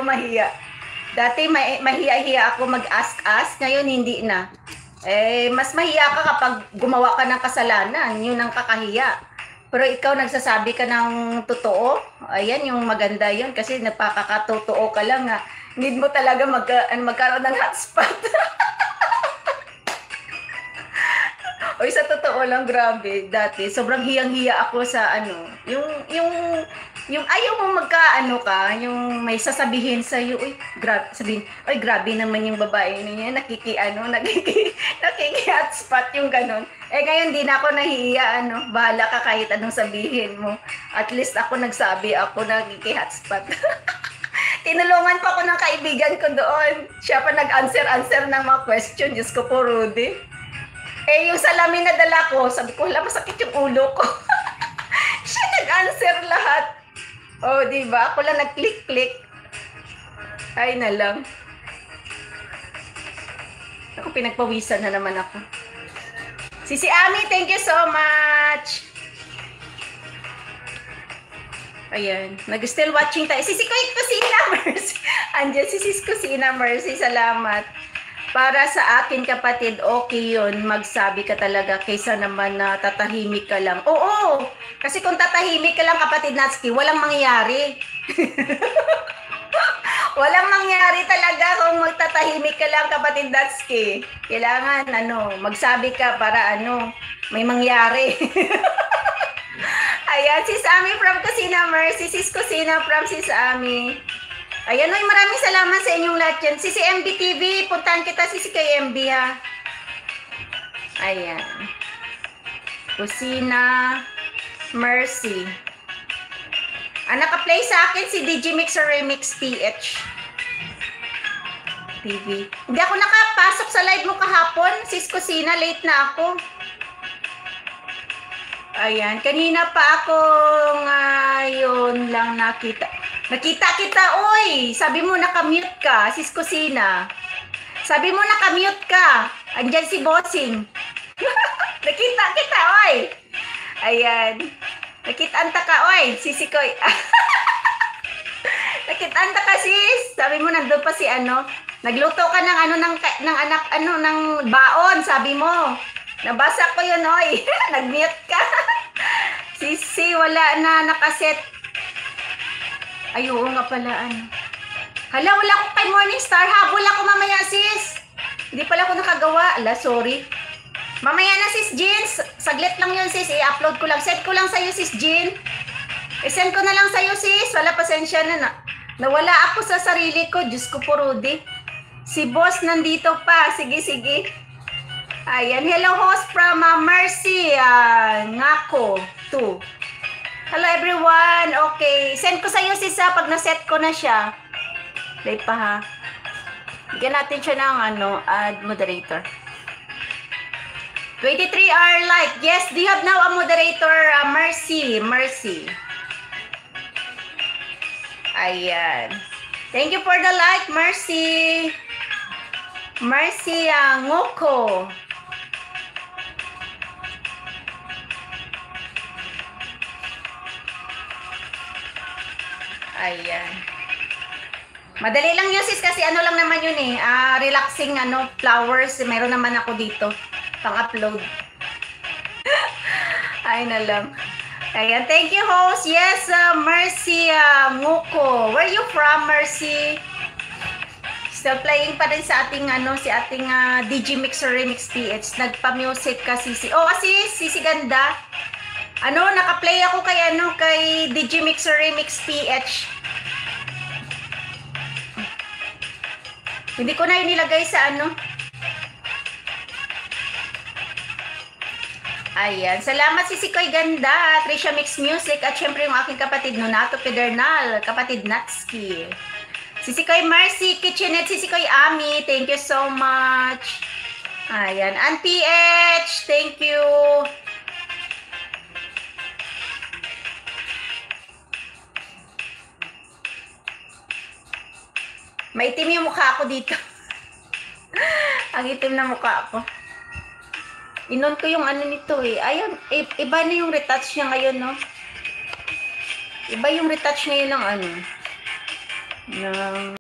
mahiya. Dati mahiya-hiya ako mag-ask-ask, ngayon hindi na. Mas mahiya ka kapag gumawa ka ng kasalanan, yun ang kakahiya. Pero ikaw nagsasabi ka ng totoo, ayan yung maganda yun kasi napakakatotoo ka lang nga. Need mo talaga magkaroon ng hotspot. Oy, sa totoo lang, grabe, dati, sobrang hiyang-hiya ako sa yung ayaw mo magkaano ka, yung may sasabihin sa iyo, uy, sabihin, uy, grabe naman yung babae niya, nakiki-hotspot yung ganon. Ngayon, di na ako nahihiya, bahala ka kahit anong sabihin mo. At least ako nagsabi, ako nakiki-hotspot. Tinulungan pa ako ng kaibigan ko doon. Siya pa nag-answer ng mga question. Diyos ko po, Rudy. Yung salamin na dala ko, sabi ko, wala, masakit yung ulo ko. Siya nag-answer lahat. Oh, di ba? Ako lang nag-click-click. Ay na lang. Ako, pinagpawisan na naman ako. Sisi Ami, thank you so much. Ayan. Nag-still watching tayo. Sisi Kusina Mercy. Andiyan si Sis Kusina Mercy. Salamat. Para sa akin, kapatid, okay yun. Magsabi ka talaga kaysa naman na tatahimik ka lang. Oo. Kasi kung tatahimik ka lang, kapatid Natsuki, walang mangyayari. Walang mangyayari talaga kung magtatahimik ka lang, kapatid Natsuki. Kailangan, magsabi ka para, may mangyari. Ayan, Sis Ami from Kusina Mercy. Sis Kusina from Sis Ami. Ayan, maraming salamat sa inyong lahat yan. Sisi MB TV, puntahan kita sisi kay MB ha. Ayan. Kusina Mercy. Naka-play sa akin si DJ Mixer Remix PH TV. Hindi ako nakapasok sa live mo kahapon, Sis Kusina, late na ako. Ayan, kanina pa ako ngayon lang nakita. Nakita kita, oy! Sabi mo nakamute ka, Sis Kusina. Sabi mo nakamute ka. Andyan si Bossing. Nakita kita, oy! Ayan. Nakita-anta ka, oy! Sisi Koy. Nakita-anta ka, sis. Sabi mo nandun pa si Nagluto ka ng ng baon, sabi mo. Nabasa ko yun, oy. Nag-mute ka. Sisi, wala na nakaset. Ay, oo nga pala, Hala, wala akong kay Morningstar. Habol ako mamaya, sis. Hindi pala ako nakagawa. Ala, sorry. Mamaya na, sis Jean. Saglit lang yun, sis. I-upload ko lang. Send ko lang sa'yo, sis Jean. I-send ko na lang sa'yo, sis. Wala, pasensya na. Nawala ako sa sarili ko. Diyos ko po, Rudy. Si boss nandito pa. Sige, sige. Ayan. Hello, host from Mercy. Ngako. 2. Hello everyone. Okay. Send ko sa iyo sis pag na-set ko na siya. Play pa ha. Bigyan natin siya ng add moderator. 23-hour light. Yes, do you have now a moderator? Mercy. Mercy. Ayan. Thank you for the like, Mercy. Mercy Ngoko. Ayan. Madali lang yun, sis, kasi lang naman yun relaxing flowers. Meron naman ako dito pang-upload. Ay na lang. Ayan, thank you, host. Yes, Mercy Nguko. Where you from, Mercy? Still playing pa rin sa ating si ating DJ Mixer Remix PH. Nagpa-music ka, Sisi. Oh, Sisi ganda. Naka-play ako kay DJ Mixer Remix PH. Hindi ko na inilagay sa Ayan. Salamat, Sisi Koy ganda. Trisha Mix Music. At syempre yung aking kapatid, Nonato Pedernal. Kapatid Natsuki. Sisi Koy Mercy Kitchenette. Sisi Koy Ami. Thank you so much. Ayan. Ann PH. Thank you. Maitim yung mukha ko dito. Ang itim na mukha ko. Inon ko yung nito Ayun, iba na yung retouch niya ngayon, no? Iba yung retouch ngayon ng ng